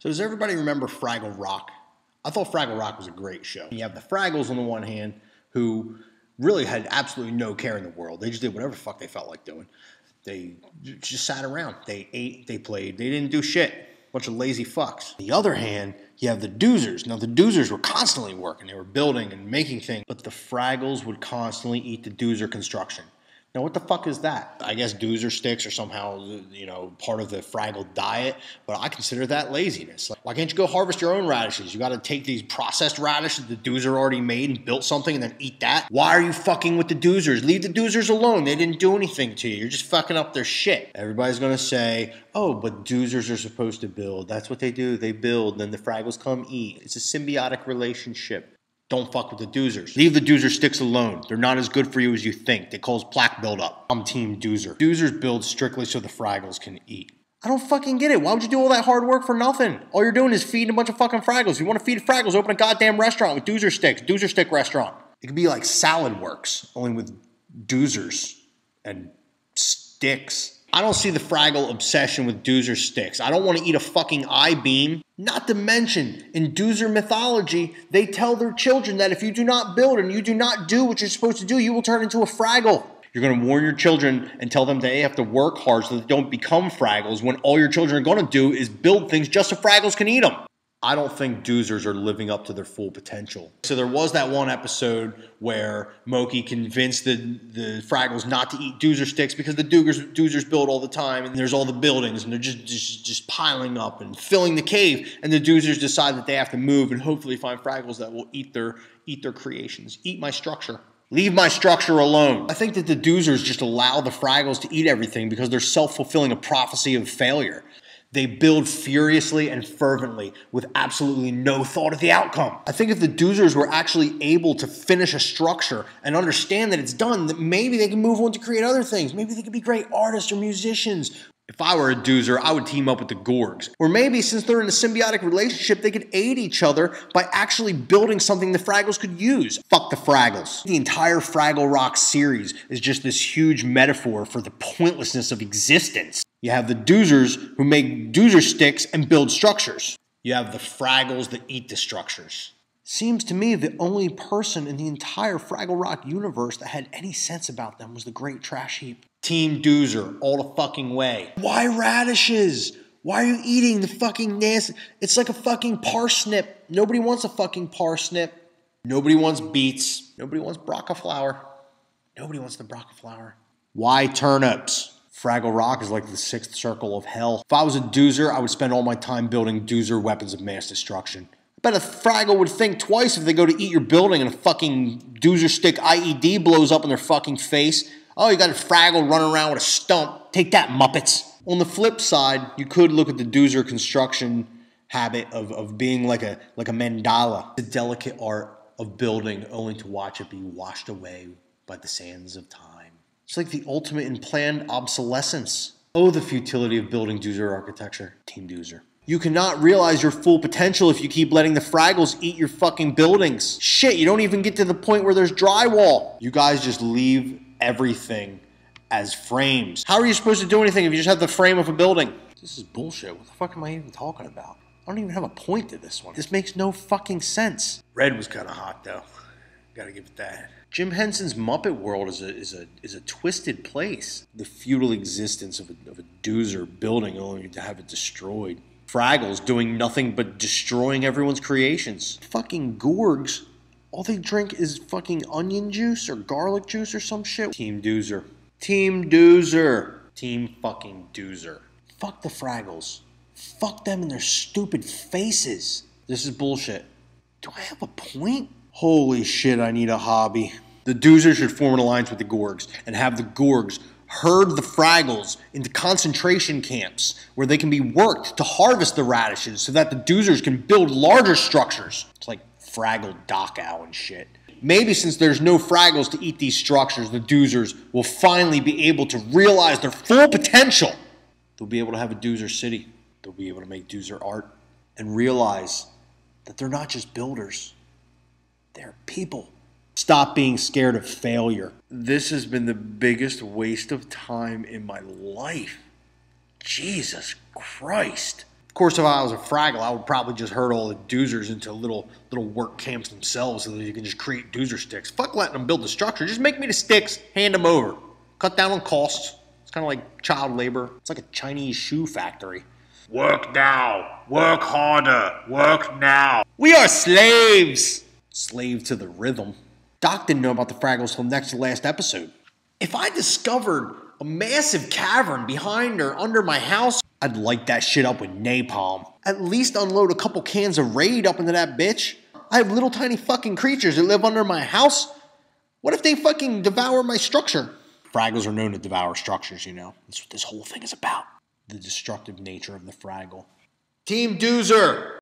So does everybody remember Fraggle Rock? I thought Fraggle Rock was a great show. You have the Fraggles on the one hand who really had absolutely no care in the world. They just did whatever the fuck they felt like doing. They just sat around. They ate, they played, they didn't do shit. Bunch of lazy fucks. On the other hand, you have the Doozers. Now the Doozers were constantly working. They were building and making things. But the Fraggles would constantly eat the Doozer construction. Now what the fuck is that? I guess Doozer sticks are somehow, you know, part of the Fraggle diet, but I consider that laziness. Like, why can't you go harvest your own radishes? You gotta take these processed radishes the Doozer already made and built something and then eat that? Why are you fucking with the Doozers? Leave the Doozers alone. They didn't do anything to you. You're just fucking up their shit. Everybody's gonna say, oh, but Doozers are supposed to build. That's what they do. They build, then the Fraggles come eat. It's a symbiotic relationship. Don't fuck with the Doozers. Leave the Doozer sticks alone. They're not as good for you as you think. They cause plaque buildup. I'm team Doozer. Doozers build strictly so the Fraggles can eat. I don't fucking get it. Why would you do all that hard work for nothing? All you're doing is feeding a bunch of fucking Fraggles. If you want to feed Fraggles, open a goddamn restaurant with Doozer sticks. Doozer stick restaurant. It could be like Salad Works, only with Doozers and sticks. I don't see the Fraggle obsession with Doozer sticks. I don't want to eat a fucking I-beam. Not to mention, in Doozer mythology, they tell their children that if you do not build and you do not do what you're supposed to do, you will turn into a Fraggle. You're going to warn your children and tell them they have to work hard so that they don't become Fraggles when all your children are going to do is build things just so Fraggles can eat them. I don't think Doozers are living up to their full potential. So there was that one episode where Moki convinced the Fraggles not to eat Doozer sticks because the Doozers build all the time and there's all the buildings and they're just piling up and filling the cave, and the Doozers decide that they have to move and hopefully find Fraggles that will eat their creations. Eat my structure. Leave my structure alone. I think that the Doozers just allow the Fraggles to eat everything because they're self-fulfilling a prophecy of failure. They build furiously and fervently with absolutely no thought of the outcome. I think if the Doozers were actually able to finish a structure and understand that it's done, that maybe they can move on to create other things. Maybe they could be great artists or musicians. If I were a Doozer, I would team up with the Gorgs. Or maybe since they're in a symbiotic relationship, they could aid each other by actually building something the Fraggles could use. Fuck the Fraggles. The entire Fraggle Rock series is just this huge metaphor for the pointlessness of existence. You have the Doozers who make Doozer sticks and build structures. You have the Fraggles that eat the structures. Seems to me the only person in the entire Fraggle Rock universe that had any sense about them was the Great Trash Heap. Team Doozer, all the fucking way. Why radishes? Why are you eating the fucking nasty? It's like a fucking parsnip. Nobody wants a fucking parsnip. Nobody wants beets. Nobody wants broccoli. Nobody wants the broccoli. Why turnips? Fraggle Rock is like the sixth circle of hell. If I was a Doozer, I would spend all my time building Doozer weapons of mass destruction. I bet a Fraggle would think twice if they go to eat your building and a fucking Doozer stick IED blows up in their fucking face. Oh, you got a Fraggle running around with a stump. Take that, Muppets. On the flip side, you could look at the Doozer construction habit of being like a mandala. The delicate art of building only to watch it be washed away by the sands of time. It's like the ultimate in planned obsolescence. Oh, the futility of building Doozer architecture. Team Doozer. You cannot realize your full potential if you keep letting the Fraggles eat your fucking buildings. Shit, you don't even get to the point where there's drywall. You guys just leave everything as frames. How are you supposed to do anything if you just have the frame of a building? This is bullshit. What the fuck am I even talking about? I don't even have a point to this one. This makes no fucking sense. Red was kind of hot though. Gotta give it that. Jim Henson's Muppet World is a twisted place. The feudal existence of a Doozer building only to have it destroyed. Fraggles doing nothing but destroying everyone's creations. Fucking Gorgs, all they drink is fucking onion juice or garlic juice or some shit. Team Doozer. Team Doozer. Team fucking Doozer. Fuck the Fraggles. Fuck them and their stupid faces. This is bullshit. Do I have a point? Holy shit, I need a hobby. The Doozer should form an alliance with the Gorgs and have the Gorgs herd the Fraggles into concentration camps where they can be worked to harvest the radishes so that the Doozers can build larger structures. It's like Fraggle Dachau and shit. Maybe since there's no Fraggles to eat these structures, the Doozers will finally be able to realize their full potential. They'll be able to have a Doozer city. They'll be able to make Doozer art and realize that they're not just builders. They're people. Stop being scared of failure. This has been the biggest waste of time in my life. Jesus Christ. Of course, if I was a Fraggle, I would probably just herd all the Doozers into little work camps themselves so that you can just create Doozer sticks. Fuck letting them build the structure. Just make me the sticks, hand them over. Cut down on costs. It's kind of like child labor. It's like a Chinese shoe factory. Work now. Work harder. Work now. We are slaves. Slave to the rhythm. Doc didn't know about the Fraggles till next to last episode. If I discovered a massive cavern behind or under my house, I'd light that shit up with napalm. At least unload a couple cans of Raid up into that bitch. I have little tiny fucking creatures that live under my house. What if they fucking devour my structure? Fraggles are known to devour structures, you know. That's what this whole thing is about. The destructive nature of the Fraggle. Team Doozer,